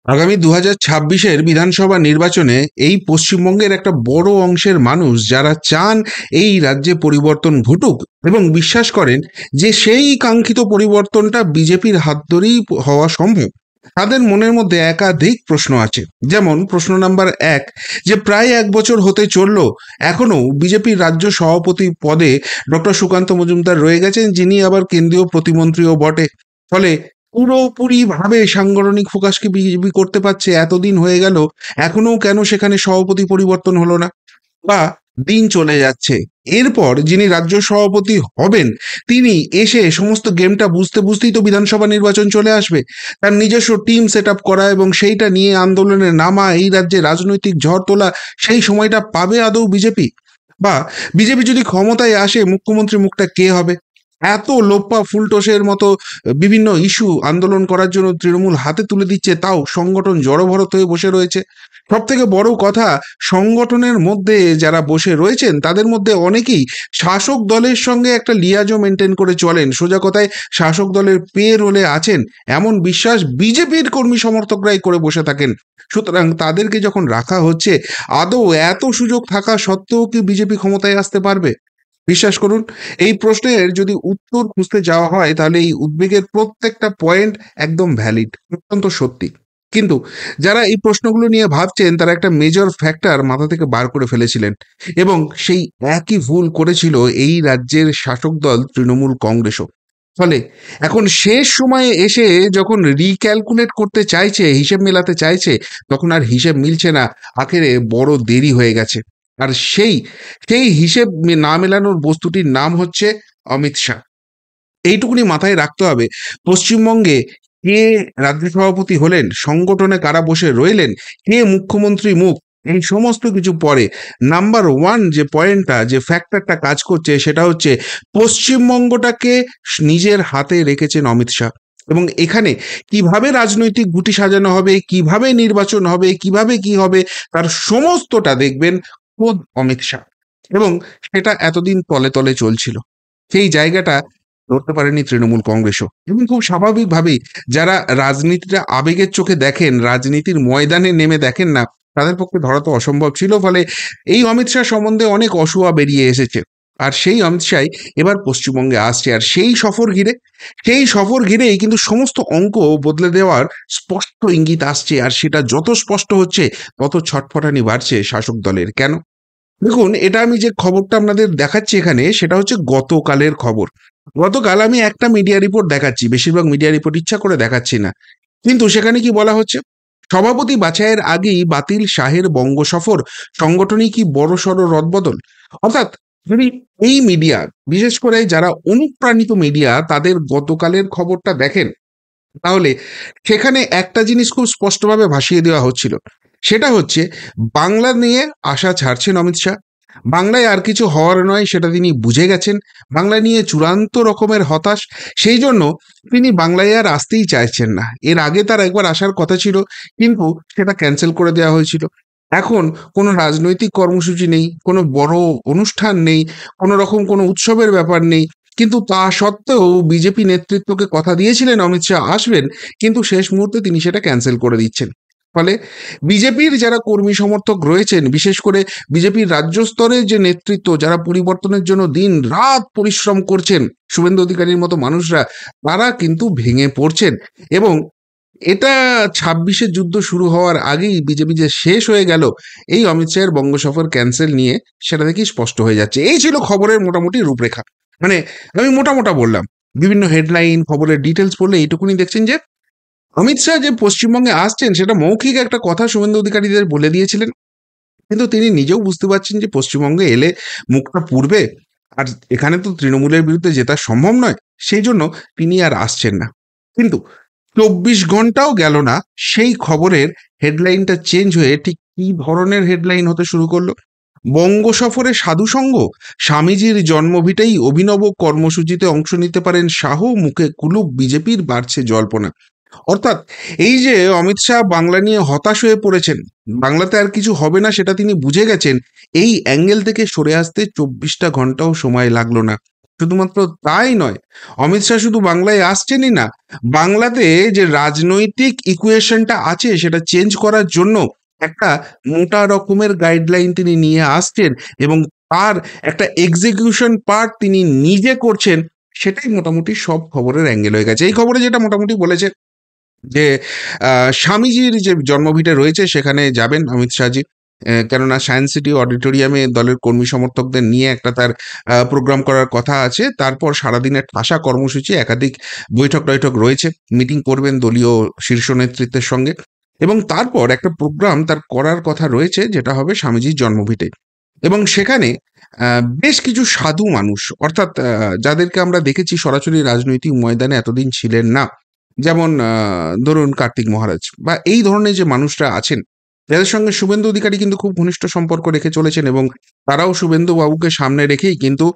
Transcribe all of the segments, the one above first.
আগামী 2026-এর বিধানসভা নির্বাচনে এই পশ্চিমবঙ্গের একটা বড় অংশের মানুষ যারা চান এই রাজ্যে পরিবর্তন ঘটুক এবং বিশ্বাস করেন যে সেই কাঙ্ক্ষিত পরিবর্তনটা বিজেপির হাত ধরেই হওয়া সম্ভব, তাদের মনের মধ্যে একাধিক প্রশ্ন আছে। যেমন প্রশ্ন নাম্বার 1, যে প্রায় 1 বছর হতে চলল, এখনো বিজেপির রাজ্য সভাপতি পদে ডক্টর সুকান্ত মজুমদার রয়ে গেছেন, যিনি আবার কেন্দ্রীয় প্রতিমন্ত্রীও বটে। ফলে পুরোপুরি ভাবে সাংগঠনিক ফোকাসকে বিজেপি করতে পারছে, এতদিন হয়ে গেল, এখনো কেন সেখানে সভাপতি পরিবর্তন হলো না? বা দিন চলে যাচ্ছে, এরপর যিনি রাজ্য সভাপতি হবেন তিনি এসে সমস্ত গেমটা বুঝতে বুঝতেই তো বিধানসভা নির্বাচন চলে আসবে। তার নিজস্ব টিম সেট আপ করা এবং সেইটা নিয়ে আন্দোলনে নামা, এই রাজ্যে রাজনৈতিক ঝড় তোলা, সেই সময়টা পাবে আদৌ বিজেপি? বা বিজেপি যদি ক্ষমতায় আসে, মুখ্যমন্ত্রী মুখটা কে হবে? এত লোপ্পা ফুলটোসের মতো বিভিন্ন ইস্যু আন্দোলন করার জন্য তৃণমূল হাতে তুলে দিচ্ছে, তাও সংগঠন জড়ভরত হয়ে বসে রয়েছে। সব থেকে বড় কথা, সংগঠনের মধ্যে যারা বসে রয়েছেন তাদের মধ্যে অনেকেই শাসক দলের সঙ্গে একটা লিয়াজও মেনটেন করে চলেন, সোজা কথায় শাসক দলের পে রোলে আছেন, এমন বিশ্বাস বিজেপির কর্মী সমর্থকরাই করে বসে থাকেন। সুতরাং তাদেরকে যখন রাখা হচ্ছে, আদৌ এত সুযোগ থাকা সত্ত্বেও কি বিজেপি ক্ষমতায় আসতে পারবে? বিশ্বাস করুন, এই প্রশ্নের যদি উত্তর খুঁজতে যাওয়া হয় তাহলে এই উদ্বেগের প্রত্যেকটা পয়েন্ট একদম ভ্যালিড, অত্যন্ত সত্যি। কিন্তু যারা এই প্রশ্নগুলো নিয়ে ভাবছেন তারা একটা মেজর ফ্যাক্টর মাথা থেকে বার করে ফেলেছিলেন, এবং সেই একই ভুল করেছিল এই রাজ্যের শাসক দল তৃণমূল কংগ্রেসও। ফলে এখন শেষ সময়ে এসে যখন রিক্যালকুলেট করতে চাইছে, হিসেব মেলাতে চাইছে, তখন আর হিসেব মিলছে না, আখেরে বড় দেরি হয়ে গেছে। আর সেই সেই হিসেব না মেলানোর বস্তুটির নাম হচ্ছে অমিত শাহ। এইটুকুনি মাথায় রাখতে হবে, পশ্চিমবঙ্গে কে রাজ্য সভাপতি হলেন, সংগঠনে কারা বসে রইলেন, কে মুখ্যমন্ত্রী মুখ, এই সমস্ত কিছু পরে। নাম্বার ওয়ান যে পয়েন্টটা, যে ফ্যাক্টরটা কাজ করছে, সেটা হচ্ছে পশ্চিমবঙ্গটাকে নিজের হাতে রেখেছেন অমিত শাহ। এবং এখানে কিভাবে রাজনৈতিক গুটি সাজানো হবে, কিভাবে নির্বাচন হবে, কিভাবে কি হবে, তার সমস্তটা দেখবেন খোদ অমিত শাহ। এবং সেটা এতদিন তলে তলে চলছিল, সেই জায়গাটা ধরতে পারেনি তৃণমূল কংগ্রেসও। এবং খুব স্বাভাবিকভাবেই যারা রাজনীতিটা আবেগের চোখে দেখেন, রাজনীতির ময়দানে নেমে দেখেন না, তাদের পক্ষে ধরা তো অসম্ভব ছিল। ফলে এই অমিত শাহ সম্বন্ধে অনেক অসুয়া বেরিয়ে এসেছে। আর সেই অমিত শাহ এবার পশ্চিমবঙ্গে আসছে, আর সেই সফর ঘিরেই কিন্তু সমস্ত অঙ্ক বদলে দেওয়ার স্পষ্ট ইঙ্গিত আসছে। আর সেটা যত স্পষ্ট হচ্ছে, তত ছটফটানি বাড়ছে শাসক দলের। কেন? দেখুন, এটা আমি যে খবরটা আপনাদের দেখাচ্ছি এখানে, সেটা হচ্ছে গতকালের খবর। গতকাল আমি একটা মিডিয়া রিপোর্ট দেখাচ্ছি, বেশিরভাগ মিডিয়া রিপোর্ট ইচ্ছা করে দেখাচ্ছি না। কিন্তু সেখানে কি বলা হচ্ছে, সভাপতি বাছাইয়ের আগেই বাতিল শাহের বঙ্গ সফর, সংগঠনে কি বড়সড় রদবদল। অর্থাৎ যদি এই মিডিয়া, বিশেষ করে যারা অনুপ্রাণিত মিডিয়া, তাদের গতকালের খবরটা দেখেন, তাহলে সেখানে একটা জিনিস খুব স্পষ্টভাবে ভাসিয়ে দেওয়া হচ্ছিল। সেটা হচ্ছে, বাংলা নিয়ে আশা ছাড়ছেন অমিত শাহ। বাংলায় আর কিছু হওয়ার নয়, সেটা তিনি বুঝে গেছেন। বাংলা নিয়ে চূড়ান্ত রকমের হতাশ, সেই জন্য তিনি বাংলায় আর আসতেই চাইছেন না। এর আগে তার একবার আসার কথা ছিল, কিন্তু সেটা ক্যান্সেল করে দেওয়া হয়েছিল। এখন কোনো রাজনৈতিক কর্মসূচি নেই, কোনো বড় অনুষ্ঠান নেই, কোনো রকম কোনো উৎসবের ব্যাপার নেই। কিন্তু তা সত্ত্বেও বিজেপি নেতৃত্বকে কথা দিয়েছিলেন অমিত শাহ আসবেন, কিন্তু শেষ মুহূর্তে তিনি সেটা ক্যান্সেল করে দিচ্ছেন। ফলে বিজেপির যারা কর্মী সমর্থক রয়েছেন, বিশেষ করে বিজেপির রাজ্য স্তরের যে নেতৃত্ব, যারা পরিবর্তনের জন্য দিন রাত পরিশ্রম করছেন, শুভেন্দু অধিকারীর মতো মানুষরা, তারা কিন্তু ভেঙে পড়ছেন। এবং এটা 26-এর যুদ্ধ শুরু হওয়ার আগেই বিজেপি যে শেষ হয়ে গেল, এই অমিত শাহের বঙ্গ সফর ক্যান্সেল নিয়ে, সেটা দেখেই স্পষ্ট হয়ে যাচ্ছে। এই ছিল খবরের মোটামুটি রূপরেখা। মানে আমি মোটা মোটা বললাম, বিভিন্ন হেডলাইন, খবরের ডিটেলস পড়লে এইটুকুনি দেখছেন যে অমিত শাহ যে পশ্চিমবঙ্গে আসছেন, সেটা মৌখিক একটা কথা শুভেন্দু অধিকারীদের বলে দিয়েছিলেন। কিন্তু তিনি নিজেও বুঝতে পারছেন যে পশ্চিমবঙ্গে এলে মুখটা পুড়বে, আর এখানে তো তৃণমূলের বিরুদ্ধে জেতা সম্ভব নয়, সেই জন্য তিনি আর আসছেন না। কিন্তু 24 ঘন্টাও গেল না, সেই খবরের হেডলাইনটা চেঞ্জ হয়ে ঠিক কি ধরনের হেডলাইন হতে শুরু করলো? বঙ্গ সফরে সাধুসঙ্গ, স্বামীজির জন্মভিটেই অভিনব কর্মসূচিতে অংশ নিতে পারেন শাহ, মুখে কুলুপ বিজেপির, বাড়ছে জল্পনা। অর্থাৎ এই যে অমিত শাহ বাংলা নিয়ে হতাশ হয়ে পড়েছেন, বাংলাতে আর কিছু হবে না সেটা তিনি বুঝে গেছেন, এই অ্যাঙ্গেল থেকে সরে আসতে 24টা ঘন্টাও সময় লাগলো না। শুধুমাত্র তাই নয়, অমিত শাহ শুধু বাংলায় আসছেনই না, বাংলাতে যে রাজনৈতিক ইকুয়েশনটা আছে সেটা চেঞ্জ করার জন্য একটা মোটা রকমের গাইডলাইন তিনি নিয়ে আসছেন, এবং তার একটা এক্সিকিউশন পার্ট তিনি নিজে করছেন। সেটাই মোটামুটি সব খবরের অ্যাঙ্গেল হয়ে গেছে। এই খবরে যেটা মোটামুটি বলেছে যে স্বামীজির যে জন্মভিটে রয়েছে সেখানে যাবেন অমিত শাহজি। কেননা সায়েন্স সিটি অডিটোরিয়ামে দলের কর্মী সমর্থকদের নিয়ে একটা তার প্রোগ্রাম করার কথা আছে। তারপর সারাদিনের ঠাসা কর্মসূচি, একাধিক বৈঠক টৈঠক রয়েছে, মিটিং করবেন দলীয় শীর্ষ নেতৃত্বের সঙ্গে, এবং তারপর একটা প্রোগ্রাম তার করার কথা রয়েছে যেটা হবে স্বামীজির জন্মভিটে। এবং সেখানে বেশ কিছু সাধু মানুষ, অর্থাৎ যাদেরকে আমরা দেখেছি সরাসরি রাজনৈতিক ময়দানে এতদিন ছিলেন না, যেমন ধরুন কার্তিক মহারাজ বা এই ধরনের যে মানুষরা আছেন, যাদের সঙ্গে শুভেন্দু অধিকারী কিন্তু খুব ঘনিষ্ঠ সম্পর্ক রেখে চলেছেন, এবং তারাও শুভেন্দু বাবুকে সামনে রেখেই কিন্তু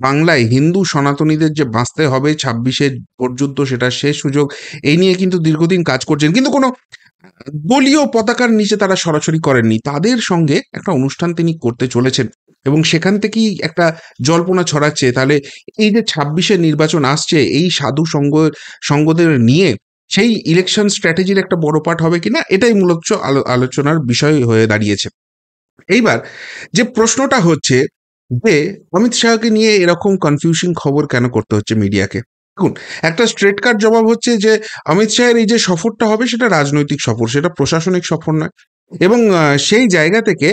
বাংলায় হিন্দু সনাতনীদের যে বাঁচতে হবে 26-এর পর্যন্ত সেটা শেষ সুযোগ, এই নিয়ে কিন্তু দীর্ঘদিন কাজ করছেন। কিন্তু কোনো দলীয় পতাকার নিচে তারা সরাসরি করেননি, তাদের সঙ্গে একটা অনুষ্ঠান তিনি করতে চলেছেন, এবং সেখান থেকেই একটা জল্পনা ছড়াচ্ছে তাহলে এই যে 26-এর নির্বাচন আসছে, এই সাধু সঙ্গদের নিয়ে সেই ইলেকশন স্ট্র্যাটেজির একটা বড় পার্ট হবে কিনা, এটাই মূলত আলোচনার বিষয় হয়ে দাঁড়িয়েছে। এইবার যে প্রশ্নটা হচ্ছে যে অমিত শাহকে নিয়ে এরকম কনফিউশন খবর কেন করতে হচ্ছে মিডিয়াকে? দেখুন, একটা স্ট্রেট কাট জবাব হচ্ছে যে অমিত শাহের এই যে সফরটা হবে সেটা রাজনৈতিক সফর, সেটা প্রশাসনিক সফর নয়। এবং সেই জায়গা থেকে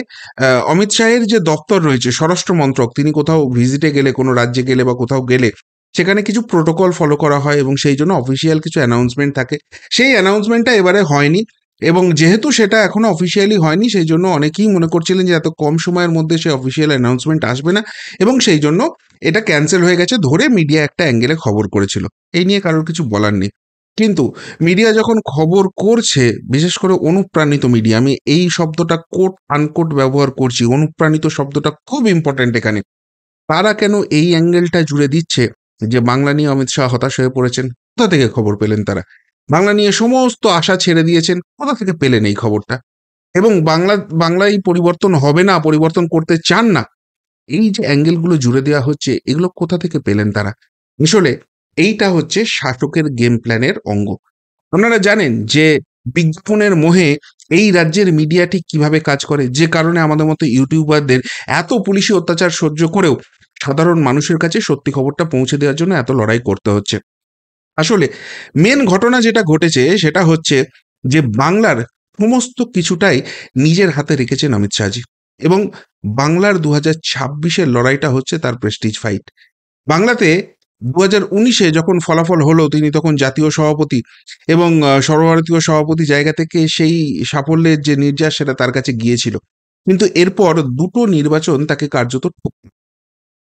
অমিত শাহের যে দপ্তর রয়েছে স্বরাষ্ট্র মন্ত্রক, তিনি কোথাও ভিজিটে গেলে, কোনো রাজ্যে গেলে বা কোথাও গেলে সেখানে কিছু প্রোটোকল ফলো করা হয়, এবং সেই জন্য অফিসিয়াল কিছু অ্যানাউন্সমেন্ট থাকে। সেই অ্যানাউন্সমেন্টটা এবারে হয়নি, এবং যেহেতু সেটা এখনো অফিসিয়ালি হয়নি সেই জন্য অনেকেই মনে করছিলেন যে এত কম সময়ের মধ্যে সে অফিসিয়াল অ্যানাউন্সমেন্ট আসবে না, এবং সেই জন্য এটা ক্যান্সেল হয়ে গেছে ধরে মিডিয়া একটা অ্যাঙ্গেলে খবর করেছিল। এই নিয়ে কারোর কিছু বলার নেই। কিন্তু মিডিয়া যখন খবর করছে, বিশেষ করে অনুপ্রাণিত মিডিয়া, আমি এই শব্দটা কোট আনকোট ব্যবহার করছি, অনুপ্রাণিত শব্দটা খুব ইম্পর্ট্যান্ট এখানে, তারা কেন এই অ্যাঙ্গেলটা জুড়ে দিচ্ছে যে বাংলা নিয়ে অমিত শাহ হতাশ হয়ে পড়েছেন? কোথা থেকে খবর পেলেন তারা? বাংলা নিয়ে সমস্ত আশা ছেড়ে দিয়েছেন, কোথা থেকে পেলেন এই খবরটা? এবং বাংলায় পরিবর্তন হবে না, পরিবর্তন করতে চান না, এই যে অ্যাঙ্গেলগুলো জুড়ে দেওয়া হচ্ছে, এগুলো কোথা থেকে পেলেন তারা? আসলে এইটা হচ্ছে শাসকের গেম প্ল্যানের অঙ্গ। আপনারা জানেন যে বিজ্ঞাপনের মোহে এই রাজ্যের মিডিয়া ঠিক কিভাবে কাজ করে, যে কারণে আমাদের মতো ইউটিউবারদের এত পুলিশি অত্যাচার সহ্য করেও সাধারণ মানুষের কাছে সত্যি খবরটা পৌঁছে দেওয়ার জন্য এত লড়াই করতে হচ্ছে। আসলে মেন ঘটনা যেটা ঘটেছে সেটা হচ্ছে যে বাংলার সমস্ত কিছুটাই নিজের হাতে রেখেছেন অমিত শাহজি, এবং বাংলার 2026-এর লড়াইটা হচ্ছে তার প্রেস্টিজ ফাইট। বাংলাতে 2019-এ যখন ফলাফল হলো, তিনি তখন জাতীয় সভাপতি এবং সর্বভারতীয় সভাপতি জায়গা থেকে সেই সাফল্যের যে নির্যাস সেটা তার কাছে গিয়েছিল। কিন্তু এরপর দুটো নির্বাচন তাকে কার্যত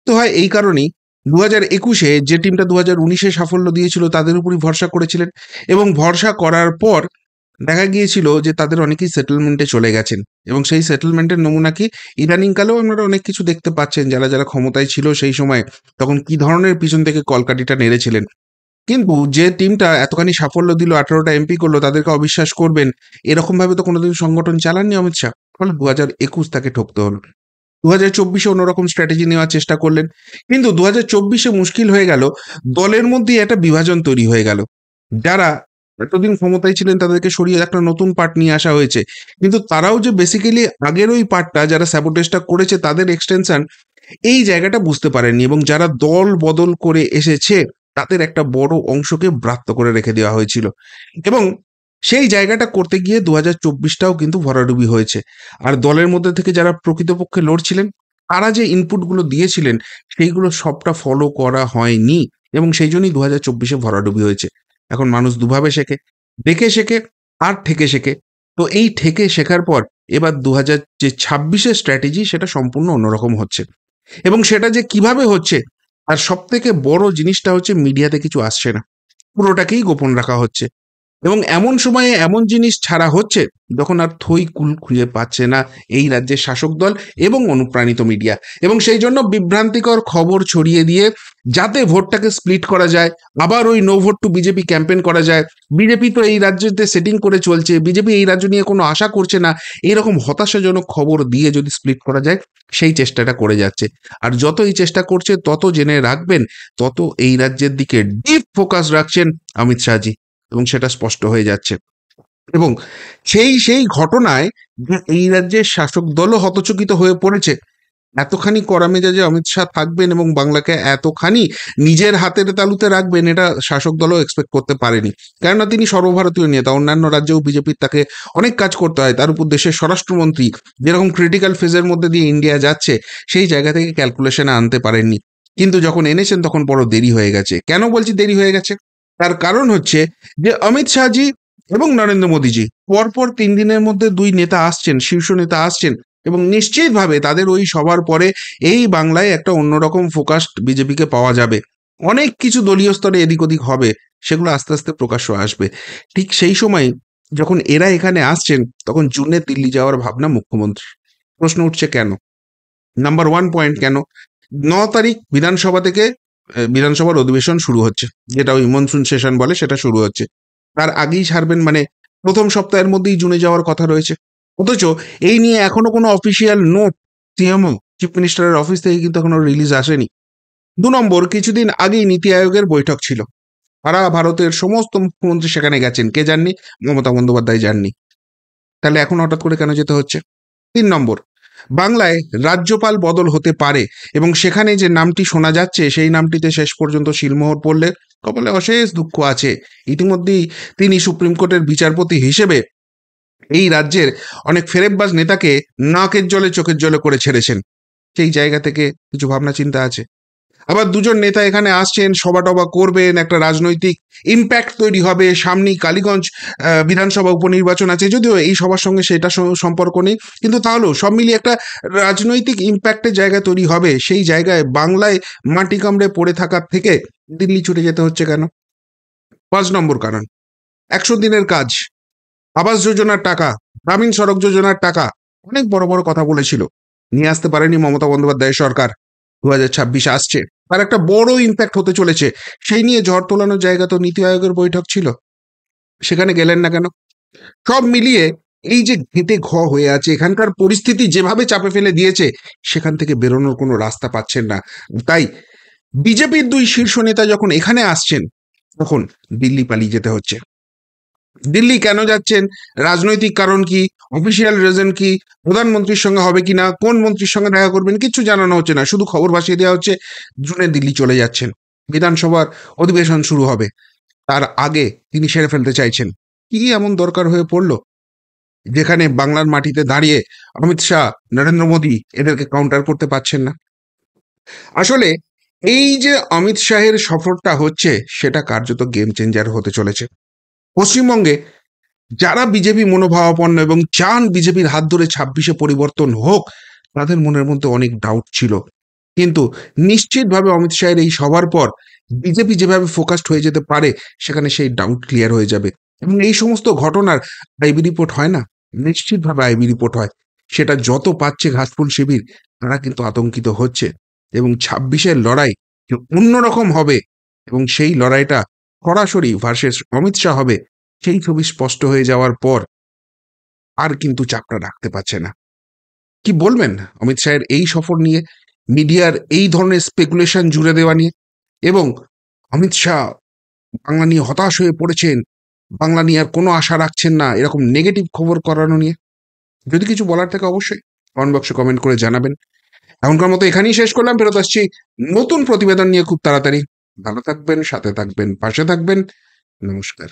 তো হয়। এই কারণেই 2021-এ যে টিমটা 2019-এ সাফল্য দিয়েছিল তাদের উপরই ভরসা করেছিলেন, এবং ভরসা করার পর দেখা গিয়েছিল যে তাদের অনেকেই সেটেলমেন্টে চলে গেছেন, এবং সেই সেটেলমেন্টের নমুনা কি ইদানিংকালেও আপনারা অনেক কিছু দেখতে পাচ্ছেন, যারা যারা ক্ষমতায় ছিল সেই সময় তখন কি ধরনের পিছন থেকে কলকাঠিটা নেড়েছিলেন। কিন্তু যে টিমটা এতখানি সাফল্য দিল, 18টা এমপি করলো, তাদেরকে অবিশ্বাস করবেন এরকম ভাবে তো কোনোদিন সংগঠন চালাননি অমিত শাহ। ফলে 2021 তাকে ঠকতে হলো। 2024-এ অন্যরকম স্ট্র্যাটেজি নেওয়ার চেষ্টা করলেন, কিন্তু 2024-এ মুশকিল হয়ে গেল, দলের মধ্যে একটা বিভাজন তৈরি হয়ে গেল। যারা এতদিন ক্ষমতায় ছিলেন তাদেরকে সরিয়ে একটা নতুন পার্ট নিয়ে আসা হয়েছে, কিন্তু তারাও যে বেসিক্যালি আগের ওই পার্টটা যারা স্যাবোটেজটা করেছে তাদের এক্সটেনশন, এই জায়গাটা বুঝতে পারেননি, এবং যারা দল বদল করে এসেছে তাদের একটা বড় অংশকে ব্রাত্য করে রেখে দেওয়া হয়েছিল, এবং সেই জায়গাটা করতে গিয়ে 2024টাও কিন্তু ভরাডুবি হয়েছে। আর দলের মধ্যে থেকে যারা প্রকৃতপক্ষে লড়ছিলেন তারা যে ইনপুটগুলো দিয়েছিলেন সেইগুলো সবটা ফলো করা হয়নি, এবং সেই জন্যই 2024-এ ভরাডুবি হয়েছে। এখন মানুষ দুভাবে শেখে, দেখে শেখে আর ঠেকে শেখে। তো এই ঠেকে শেখার পর এবার 2026-এর স্ট্র্যাটেজি সেটা সম্পূর্ণ অন্যরকম হচ্ছে, এবং সেটা যে কিভাবে হচ্ছে, আর সব থেকে বড় জিনিসটা হচ্ছে মিডিয়াতে কিছু আসছে না, পুরোটাকেই গোপন রাখা হচ্ছে। এবং এমন সময়ে এমন জিনিস ছাড়া হচ্ছে যখন আর থই কুল খুঁজে পাচ্ছে না এই রাজ্যের শাসক দল এবং অনুপ্রাণিত মিডিয়া, এবং সেই জন্য বিভ্রান্তিকর খবর ছড়িয়ে দিয়ে যাতে ভোটটাকে স্প্লিট করা যায়, আবার ওই no vote to BJP campaign করা যায়, বিজেপি তো এই রাজ্যতে সেটিং করে চলছে, বিজেপি এই রাজ্য নিয়ে কোনো আশা করছে না, এরকম হতাশাজনক খবর দিয়ে যদি স্প্লিট করা যায় সেই চেষ্টাটা করে যাচ্ছে। আর যত এই চেষ্টা করছে তত জেনে রাখবেন তত এই রাজ্যের দিকে ডিপ ফোকাস রাখছেন অমিত শাহজি, এবং সেটা স্পষ্ট হয়ে যাচ্ছে। এবং সেই ঘটনায় যে এই রাজ্যের শাসক দলও হতচকিত হয়ে পড়েছে। এতখানি কড়া মেজাজে অমিত শাহ থাকবেন এবং বাংলাকে এতখানি নিজের হাতের তালুতে রাখবেন, এটা শাসক দলও এক্সপেক্ট করতে পারেনি। কেননা তিনি সর্বভারতীয় নেতা, অন্যান্য রাজ্যেও বিজেপির তাকে অনেক কাজ করতে হয়, তার উপর দেশের স্বরাষ্ট্রমন্ত্রী, যেরকম ক্রিটিক্যাল ফেজের মধ্যে দিয়ে ইন্ডিয়া যাচ্ছে সেই জায়গা থেকে ক্যালকুলেশনে আনতে পারেননি। কিন্তু যখন এনেছেন তখন বড় দেরি হয়ে গেছে। কেন বলছি দেরি হয়ে গেছে? তার কারণ হচ্ছে যে অমিত শাহজি এবং নরেন্দ্র মোদীজি পরপর 3 দিনের মধ্যে 2 নেতা আসছেন, শীর্ষ নেতা আসছেন, এবং নিশ্চিতভাবে তাদের ওই সবার পরে এই বাংলায় একটা অন্যরকম ফোকাসড বিজেপিকে পাওয়া যাবে। অনেক কিছু দলীয় স্তরে এদিক ওদিক হবে, সেগুলো আস্তে আস্তে প্রকাশ্য আসবে। ঠিক সেই সময় যখন এরা এখানে আসছেন তখন জুনে দিল্লি যাওয়ার ভাবনা মুখ্যমন্ত্রী। প্রশ্ন উঠছে কেন? নাম্বার 1 পয়েন্ট, কেন 9 তারিখ বিধানসভা থেকে বিধানসভার অধিবেশন শুরু হচ্ছে, যেটা ওই মনসুন সেশন বলে, সেটা শুরু হচ্ছে। তার আগেই ছাড়বেন মানে প্রথম সপ্তাহের মধ্যেই জুনে যাওয়ার কথা রয়েছে। অথচ এই নিয়ে এখনো কোনো অফিসিয়াল নোট সিএমও চিফ মিনিস্টারের অফিস থেকে কিন্তু এখনো রিলিজ আসেনি। 2 নম্বর, কিছুদিন আগেই নীতি আয়োগের বৈঠক ছিল, সারা ভারতের সমস্ত মুখ্যমন্ত্রী সেখানে গেছেন, কে যাননি? মমতা বন্দ্যোপাধ্যায় যাননি। তাহলে এখন হঠাৎ করে কেন যেতে হচ্ছে? 3 নম্বর, বাংলায় রাজ্যপাল বদল হতে পারে এবং সেখানে যে নামটি শোনা যাচ্ছে সেই নামটিতে শেষ পর্যন্ত শিলমোহর পড়লে কপালে অশেষ দুঃখ আছে। ইতিমধ্যেই তিনি সুপ্রিম কোর্টের বিচারপতি হিসেবে এই রাজ্যের অনেক ফেরেববাজ নেতাকে নাকের জলে চোখের জলে করে ছেড়েছেন। সেই জায়গা থেকে কিছু ভাবনা চিন্তা আছে। আবার 2জন নেতা এখানে আসছেন, সভা টভা করবেন, একটা রাজনৈতিক ইম্প্যাক্ট তৈরি হবে। সামনেই কালীগঞ্জ বিধানসভা উপনির্বাচন আছে, যদিও এই সবার সঙ্গে সেটা সম্পর্ক নেই, কিন্তু তাহলেও সব মিলিয়ে একটা রাজনৈতিক ইম্প্যাক্টের জায়গা তৈরি হবে। সেই জায়গায় বাংলায় মাটি কামড়ে পড়ে থাকার থেকে দিল্লি ছুটে যেতে হচ্ছে কেন? 5 নম্বর কারণ, 100 দিনের কাজ, আবাস যোজনার টাকা, গ্রামীণ সড়ক যোজনার টাকা, অনেক বড় বড় কথা বলেছিল, নিয়ে আসতে পারেনি মমতা বন্দ্যোপাধ্যায়ের সরকার। 2026 আসছে, তার একটা বড় ইম্প্যাক্ট হতে চলেছে, সেই নিয়ে ঝড় তোলানোর জায়গা তো নীতি আয়োগের বৈঠক ছিল, সেখানে গেলেন না কেন? সব মিলিয়ে এই যে ঘেঁটে হয়ে আছে, এখানকার পরিস্থিতি যেভাবে চাপে ফেলে দিয়েছে, সেখান থেকে বেরোনোর কোনো রাস্তা পাচ্ছেন না। তাই বিজেপির 2 শীর্ষ নেতা যখন এখানে আসছেন তখন দিল্লি পালিয়ে যেতে হচ্ছে। দিল্লি কেন যাচ্ছেন, রাজনৈতিক কারণ কি, অফিসিয়াল রিজন কি, প্রধানমন্ত্রীর সঙ্গে হবে কিনা, কোন মন্ত্রীর সঙ্গে দেখা করবেন, কিছু জানানো হচ্ছে না, শুধু খবর ভাসিয়ে দেওয়া হচ্ছে জুনে দিল্লি চলে যাচ্ছেন, বিধানসভার অধিবেশন শুরু হবে, তার আগে তিনি সেরে ফেলতে চাইছেন। কি এমন দরকার হয়ে পড়লো যেখানে বাংলার মাটিতে দাঁড়িয়ে অমিত শাহ, নরেন্দ্র মোদী এদেরকে কাউন্টার করতে পারছেন না? আসলে এই যে অমিত শাহের সফরটা হচ্ছে সেটা কার্যত গেম চেঞ্জার হতে চলেছে। পশ্চিমবঙ্গে যারা বিজেপি মনোভাবাপন্ন এবং চান বিজেপির হাত ধরে 26-এ পরিবর্তন হোক, তাদের মনের মধ্যে অনেক ডাউট ছিল, কিন্তু নিশ্চিতভাবে অমিত শাহের এই সবার পর বিজেপি যেভাবে ফোকাসড হয়ে যেতে পারে সেখানে সেই ডাউট ক্লিয়ার হয়ে যাবে। এবং এই সমস্ত ঘটনার আইবি রিপোর্ট হয় না, নিশ্চিতভাবে আইবি রিপোর্ট হয়, সেটা যত পাচ্ছে ঘাসফুল শিবির তারা কিন্তু আতঙ্কিত হচ্ছে, এবং 26-এর লড়াই যে অন্যরকম হবে এবং সেই লড়াইটা সরাসরি ভার্সেস অমিত শাহ হবে, সেই ছবি স্পষ্ট হয়ে যাওয়ার পর আর কিন্তু চাপটা রাখতে পারছে না। কি বলবেন অমিত শাহের এই সফর নিয়ে, মিডিয়ার এই ধরনের স্পেকুলেশন জুড়ে দেওয়া নিয়ে, এবং অমিত শাহ বাংলা নিয়ে হতাশ হয়ে পড়েছেন, বাংলা নিয়ে আর কোনো আশা রাখছেন না, এরকম নেগেটিভ খবর করানো নিয়ে? যদি কিছু বলার থাকে অবশ্যই কমেন্ট বক্সে কমেন্ট করে জানাবেন। এখনকার মতো এখানেই শেষ করলাম, ফেরত আসছি নতুন প্রতিবেদন নিয়ে খুব তাড়াতাড়ি। ভালো থাকবেন, সাথে থাকবেন, পাশে থাকবেন। নমস্কার।